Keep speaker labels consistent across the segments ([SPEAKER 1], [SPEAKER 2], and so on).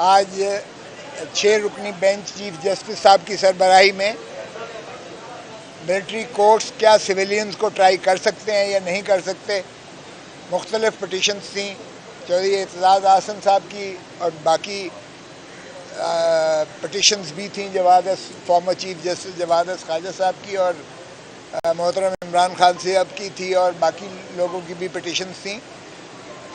[SPEAKER 1] آج 6 رکنی bench chief justice صاحب کی سربراہی میں ملٹری کورٹس کیا سویلینز کو ٹرائی کر سکتے ہیں یا نہیں کر سکتے، مختلف پٹیشنز تھیں چودھری اعتزاز احسن صاحب کی، اور باقی پٹیشنز بھی تھیں فارمر چیف جسٹس جواد خواجہ صاحب کی، اور محترم عمران خان صاحب کی تھی، اور باقی لوگوں کی بھی پٹیشنز تھیں۔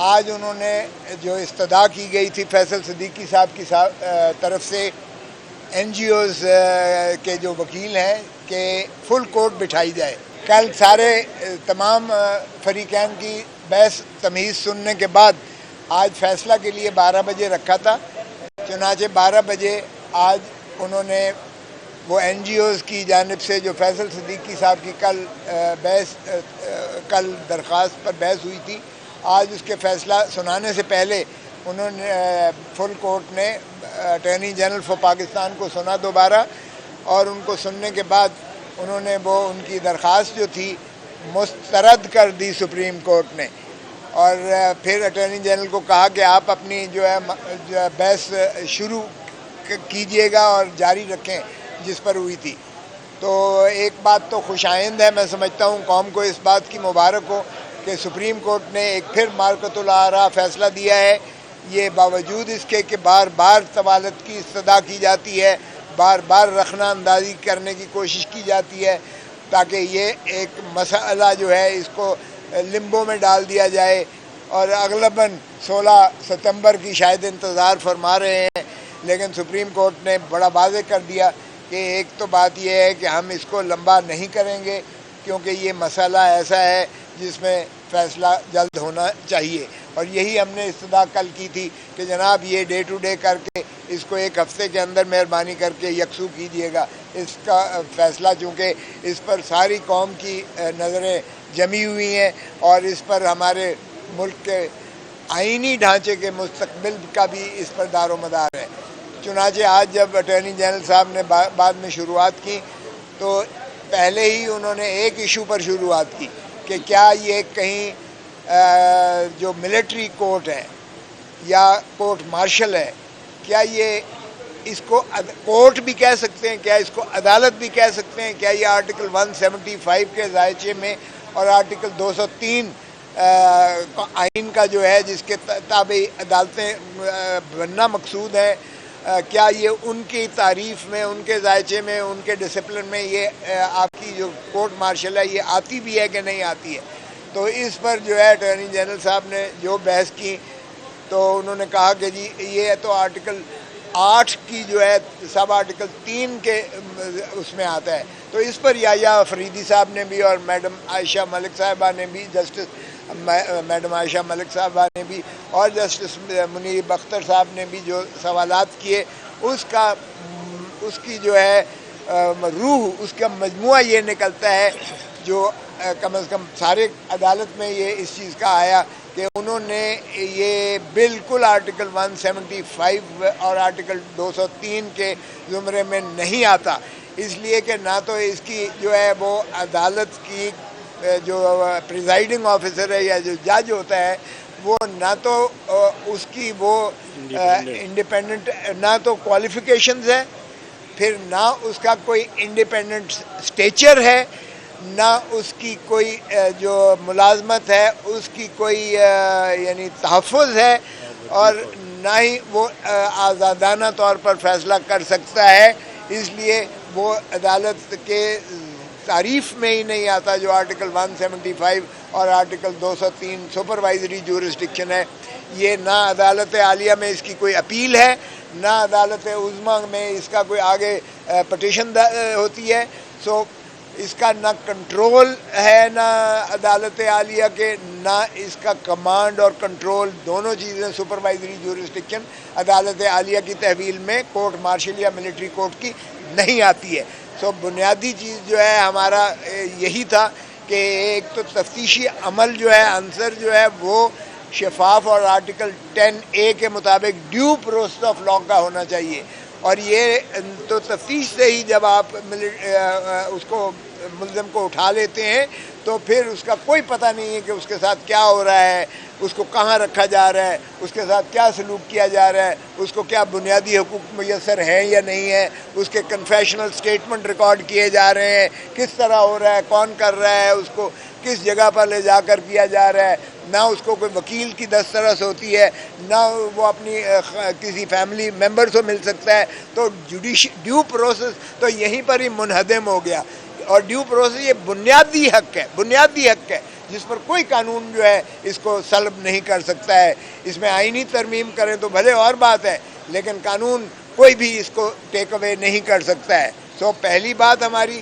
[SPEAKER 1] آج انہوں نے جو استدعا کی گئی تھی فیصل صدیقی صاحب کی طرف سے این جی اوز کے جو وکیل ہیں کہ فل کورٹ بٹھائی جائے۔ کل تمام فریقین کی بحث تمیز سننے کے بعد آج فیصلہ کے لیے 12 بجے رکھا تھا، چنانچہ 12 بجے آج انہوں نے وہ این جی اوز کی جانب سے جو فیصل صدیقی صاحب کی کل درخواست پر بحث ہوئی تھی، آج اس کے فیصلہ سنانے سے پہلے انہوں نے فل کورٹ نے اٹارنی جنرل فار پاکستان کو سنا دوبارہ، اور ان کو سننے کے بعد انہوں نے ان کی درخواست جو تھی مسترد کر دی سپریم کورٹ نے، اور پھر اٹارنی جنرل کو کہا کہ آپ اپنی جو ہے بحث شروع کیجئے گا اور جاری رکھیں جس پر ہوئی تھی۔ تو ایک بات تو خوش آئند ہے، میں سمجھتا ہوں قوم کو اس بات کی مبارک ہو کہ سپریم کورٹ نے ایک پھر مارکۃ الآراء فیصلہ دیا ہے۔ یہ باوجود اس کے کہ بار بار طوالت کی استدعا کی جاتی ہے، بار بار رخنہ اندازی کرنے کی کوشش کی جاتی ہے تاکہ یہ ایک مسئلہ جو ہے اس کو لمبو میں ڈال دیا جائے، اور اغلباً 16 ستمبر کی شاید انتظار فرما رہے ہیں، لیکن سپریم کورٹ نے بڑا واضح کر دیا کہ ایک تو بات یہ ہے کہ ہم اس کو لمبا نہیں کریں گے کیونکہ یہ مسئلہ ایسا ہے جس میں فیصلہ جلد ہونا چاہیے، اور یہی ہم نے استدعا کل کی تھی کہ جناب یہ ڈے ٹو ڈے کر کے اس کو ایک ہفتے کے اندر مہربانی کر کے یکسو کیجیے گا۔ اس کا فیصلہ چونکہ اس پر ساری قوم کی نظریں جمی ہوئی ہیں اور اس پر ہمارے ملک کے آئینی ڈھانچے کے مستقبل کا بھی اس پر دار و مدار ہے۔ چنانچہ آج جب اٹارنی جنرل صاحب نے بعد میں شروعات کی تو پہلے ہی انہوں نے ایک ایشو پر شروعات کی کہ کیا یہ کہیں جو ملٹری کورٹ ہے یا کورٹ مارشل ہے، کیا یہ اس کو کورٹ بھی کہہ سکتے ہیں، کیا اس کو عدالت بھی کہہ سکتے ہیں، کیا یہ آرٹیکل 175 کے ذائچے میں اور آرٹیکل 203 آئین کا جو ہے جس کے تابع عدالتیں بننا مقصود ہے، کیا یہ ان کی تعریف میں، ان کے ذائچے میں، ان کے ڈسپلن میں یہ آپ کی جو کورٹ مارشل ہے یہ آتی بھی ہے کہ نہیں آتی ہے۔ تو اس پر جو ہے اٹارنی جنرل صاحب نے جو بحث کی تو انہوں نے کہا کہ جی یہ تو آرٹیکل 8 کی جو ہے سب آرٹیکل 3 کے اس میں آتا ہے، تو اس پر یحییٰ فریدی صاحب نے بھی اور میڈم عائشہ ملک صاحبہ نے بھی، میڈم عائشہ ملک صاحبہ نے بھی اور جسٹس منیب اختر صاحب نے بھی جو سوالات کیے، اس کی جو ہے روح، اس کا مجموعہ یہ نکلتا ہے جو کم از کم سارے عدالت میں یہ اس چیز کا آیا کہ انہوں نے یہ بالکل آرٹیکل 175 اور آرٹیکل 203 کے زمرے میں نہیں آتا، اس لیے کہ نہ تو اس کی جو ہے وہ عدالت کی جو پریزائڈنگ آفیسر ہے یا جو جج ہوتا ہے وہ نہ تو اس کی وہ انڈیپینڈنٹ نہ تو کوالیفیکیشنز ہے، پھر نہ اس کا کوئی انڈیپینڈنٹ اسٹیچر ہے، نہ اس کی کوئی جو ملازمت ہے اس کی کوئی یعنی تحفظ ہے، اور نہ ہی وہ آزادانہ طور پر فیصلہ کر سکتا ہے، اس لیے وہ عدالت کے تعریف میں ہی نہیں آتا جو آرٹیکل 175 اور آرٹیکل 203 سپروائزری جورسڈکشن ہے۔ یہ نہ عدالت عالیہ میں اس کی کوئی اپیل ہے، نہ عدالت عظمیٰ میں اس کا کوئی آگے پٹیشن ہوتی ہے، سو اس کا نہ کنٹرول ہے نہ عدالت عالیہ کے، نہ اس کا کمانڈ اور کنٹرول، دونوں چیزیں سپروائزری جورسڈکشن عدالت عالیہ کی تحویل میں کورٹ مارشل یا ملٹری کورٹ کی نہیں آتی ہے۔ سو بنیادی چیز جو ہے ہمارا یہی تھا کہ ایک تو تفتیشی عمل جو ہے عنصر جو ہے وہ شفاف اور آرٹیکل 10A کے مطابق ڈیو پروسیس آف لاء کا ہونا چاہیے، اور یہ تو تفتیش سے ہی جب آپ اس کو ملزم کو اٹھا لیتے ہیں تو پھر اس کا کوئی پتہ نہیں ہے کہ اس کے ساتھ کیا ہو رہا ہے، اس کو کہاں رکھا جا رہا ہے، اس کے ساتھ کیا سلوک کیا جا رہا ہے، اس کو کیا بنیادی حقوق میسر ہیں یا نہیں ہے، اس کے کنفیشنل سٹیٹمنٹ ریکارڈ کیے جا رہے ہیں، کس طرح ہو رہا ہے، کون کر رہا ہے، اس کو کس جگہ پر لے جا کر کیا جا رہا ہے، نہ اس کو کوئی وکیل کی دسترس ہوتی ہے، نہ وہ اپنی کسی فیملی ممبر سے مل سکتا ہے. تو ڈیو پروسیس تو یہیں پر ہی منہدم ہو گیا. اور ڈیو پروسیس یہ بنیادی حق ہے، بنیادی حق ہے جس پر کوئی قانون جو ہے اس کو سلب نہیں کر سکتا ہے. اس میں آئینی ترمیم کریں تو بھلے اور بات ہے، لیکن قانون کوئی بھی اس کو ٹیک اوے نہیں کر سکتا ہے. سو پہلی بات ہماری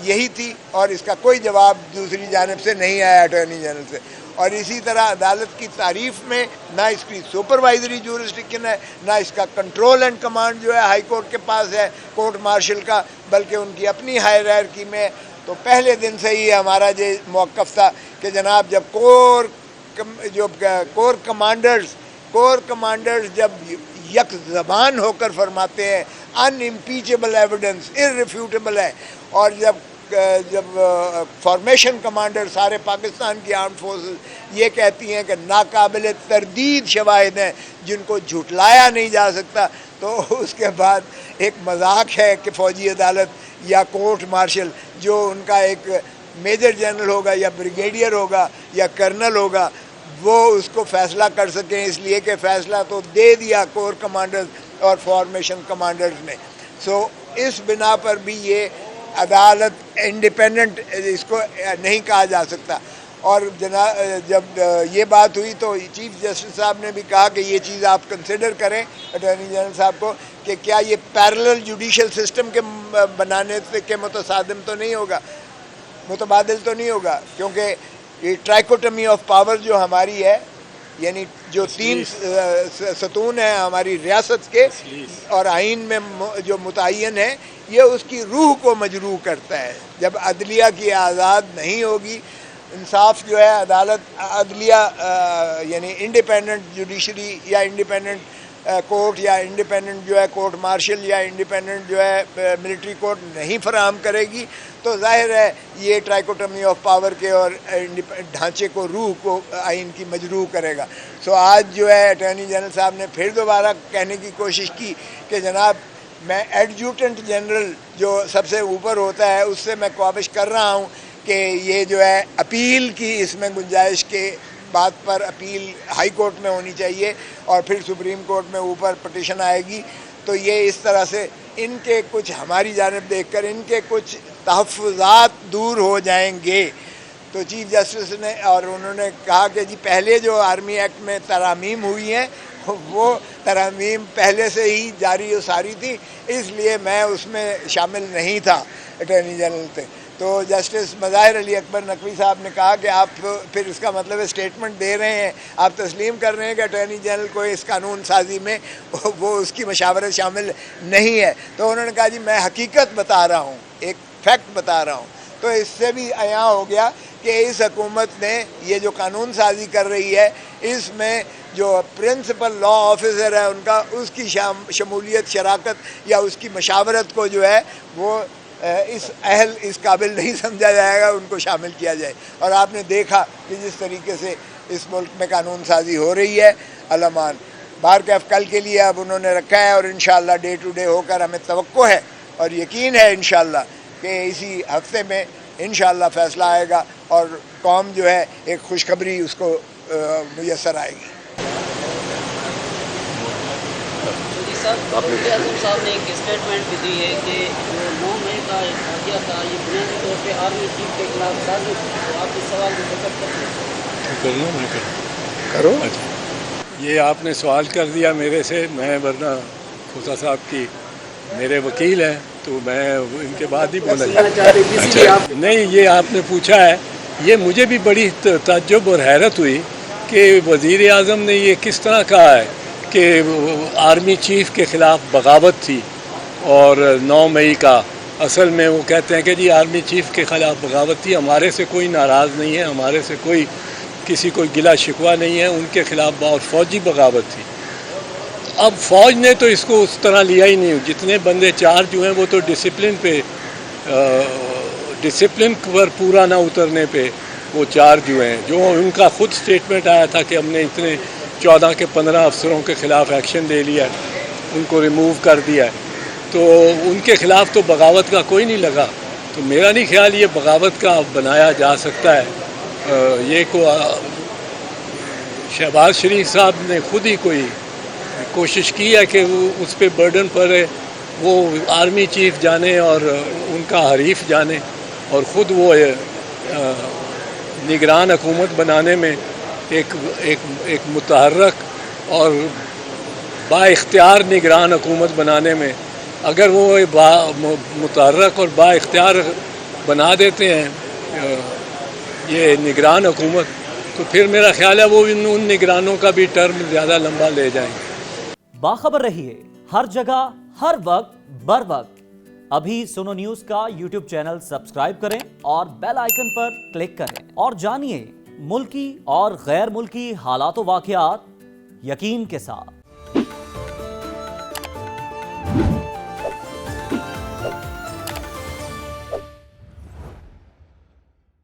[SPEAKER 1] یہی تھی، اور اس کا کوئی جواب دوسری جانب سے نہیں آیا اٹارنی جنرل سے. اور اسی طرح عدالت کی تعریف میں نہ اس کی سپروائزری جورسڈکشن ہے، نہ اس کا کنٹرول اینڈ کمانڈ جو ہے ہائی کورٹ کے پاس ہے، کورٹ مارشل کا، بلکہ ان کی اپنی ہائرارکی میں. تو پہلے دن سے ہی ہمارا یہ موقف تھا کہ جناب جب کور کمانڈرز جب یک زبان ہو کر فرماتے ہیں ان امپیچیبل ایویڈنس ارریفیوٹیبل ہے، اور جب فارمیشن کمانڈر سارے پاکستان کی آرمڈ فورسز یہ کہتی ہیں کہ ناقابل تردید شواہد ہیں جن کو جھٹلایا نہیں جا سکتا، تو اس کے بعد ایک مذاق ہے کہ فوجی عدالت یا کورٹ مارشل جو ان کا ایک میجر جنرل ہوگا یا بریگیڈیئر ہوگا یا کرنل ہوگا وہ اس کو فیصلہ کر سکیں، اس لیے کہ فیصلہ تو دے دیا کور کمانڈرز اور فارمیشن کمانڈرز نے. سو اس بنا پر بھی یہ عدالت انڈیپینڈنٹ اس کو نہیں کہا جا سکتا. اور جب یہ بات ہوئی تو چیف جسٹس صاحب نے بھی کہا کہ یہ چیز آپ کنسیڈر کریں اٹارنی جنرل صاحب کو کہ کیا یہ پیرلل جوڈیشل سسٹم کے بنانے کے متصادم تو نہیں ہوگا، متبادل تو نہیں ہوگا، کیونکہ یہ ٹرائکوٹمی آف پاور جو ہماری ہے، یعنی جو 3 ستون ہیں ہماری ریاست کے اور آئین میں جو متعین ہے، یہ اس کی روح کو مجروح کرتا ہے. جب عدلیہ کی آزاد نہیں ہوگی، انصاف جو ہے عدلیہ یعنی انڈیپینڈنٹ جوڈیشری یا انڈیپینڈنٹ کورٹ یا انڈیپینڈنٹ جو ہے کورٹ مارشل یا انڈیپینڈنٹ جو ہے ملٹری کورٹ نہیں فراہم کرے گی، تو ظاہر ہے یہ ٹرائکوٹمی آف پاور کے اور ڈھانچے کو، روح کو آئین کی مجروح کرے گا. سو آج جو ہے اٹارنی جنرل صاحب نے پھر دوبارہ کہنے کی کوشش کی کہ جناب میں ایڈجوٹنٹ جنرل جو سب سے اوپر ہوتا ہے اس سے میں کوشش کر رہا ہوں کہ یہ جو ہے اپیل کی اس میں گنجائش کے بات پر اپیل ہائی کورٹ میں ہونی چاہیے اور پھر سپریم کورٹ میں اوپر پٹیشن آئے گی. تو یہ اس طرح سے ان کے کچھ ہماری جانب دیکھ کر ان کے کچھ تحفظات دور ہو جائیں گے. تو چیف جسٹس نے اور انہوں نے کہا کہ جی پہلے جو آرمی ایکٹ میں ترامیم ہوئی ہیں وہ ترامیم پہلے سے ہی جاری و ساری تھی، اس لیے میں اس میں شامل نہیں تھا اٹارنی جنرل سے. تو جسٹس مظاہر علی اکبر نقوی صاحب نے کہا کہ آپ پھر اس کا مطلب اسٹیٹمنٹ دے رہے ہیں، آپ تسلیم کر رہے ہیں کہ اٹارنی جنرل کو اس قانون سازی میں وہ اس کی مشاورت شامل نہیں ہے. تو انہوں نے کہا جی میں حقیقت بتا رہا ہوں، ایک فیکٹ بتا رہا ہوں. تو اس سے بھی عیاں ہو گیا کہ اس حکومت نے یہ جو قانون سازی کر رہی ہے اس میں جو پرنسپل لا آفیسر ہے ان کا اس کی شمولیت، شراکت یا اس کی مشاورت کو جو ہے وہ اس قابل نہیں سمجھا جائے گا، ان کو شامل کیا جائے. اور آپ نے دیکھا کہ جس طریقے سے اس ملک میں قانون سازی ہو رہی ہے. علمان بار کیف کل کے لیے اب انہوں نے رکھا ہے اور انشاءاللہ ڈے ٹو ڈے ہو کر ہمیں توقع ہے اور یقین ہے انشاءاللہ کہ اسی ہفتے میں انشاءاللہ فیصلہ آئے گا اور قوم جو ہے ایک خوشخبری اس کو میسر آئے گی.
[SPEAKER 2] وزیر اعظم صاحب نے ایک اسٹیٹمنٹ بھی دی ہے کہ 9 مئی کا واقعہ تھا، یہ بنیادی طور پہ آرمی چیف کے خلاف سازش ہے. آپ اس سوال کو
[SPEAKER 3] کرو. یہ آپ نے سوال کر دیا میرے سے، میں ورنہ کھوسا صاحب کی میرے وکیل ہیں تو میں ان کے بعد ہی بولا. نہیں، یہ آپ نے پوچھا ہے، یہ مجھے بھی بڑی تعجب اور حیرت ہوئی کہ وزیر اعظم نے یہ کس طرح کہا ہے کہ آرمی چیف کے خلاف بغاوت تھی اور 9 مئی کا. اصل میں وہ کہتے ہیں کہ جی آرمی چیف کے خلاف بغاوت تھی، ہمارے سے کوئی ناراض نہیں ہے، ہمارے سے کسی کو گلا شکوہ نہیں ہے، ان کے خلاف اور فوجی بغاوت تھی. اب فوج نے تو اس کو اس طرح لیا ہی نہیں. جتنے بندے چارج ہوئے وہ تو ڈسپلن پر پورا نہ اترنے پہ وہ چارج ہوئے ہیں. جو ان کا خود سٹیٹمنٹ آیا تھا کہ ہم نے اتنے 14 کے 15 افسروں کے خلاف ایکشن لے لیا ہے, ان کو ریموو کر دیا ہے, تو ان کے خلاف تو بغاوت کا کوئی نہیں لگا. تو میرا نہیں خیال یہ بغاوت کا بنایا جا سکتا ہے. یہ کو شہباز شریف صاحب نے خود ہی کوئی کوشش کی ہے کہ وہ اس پہ برڈن پڑے, وہ آرمی چیف جانے اور ان کا حریف جانے, اور خود وہ نگران حکومت بنانے میں ایک متحرک اور با اختیار نگران حکومت بنانے میں اگر وہ متحرک اور با اختیار بنا دیتے ہیں یہ نگران حکومت, تو پھر میرا خیال ہے وہ ان نگرانوں کا بھی ٹرم زیادہ لمبا لے جائیں گے.
[SPEAKER 4] باخبر رہیے ہر جگہ ہر وقت بر وقت. ابھی سنو نیوز کا یوٹیوب چینل سبسکرائب کریں اور بیل آئیکن پر کلک کریں اور جانیے ملکی اور غیر ملکی حالات و واقعات یقین کے ساتھ.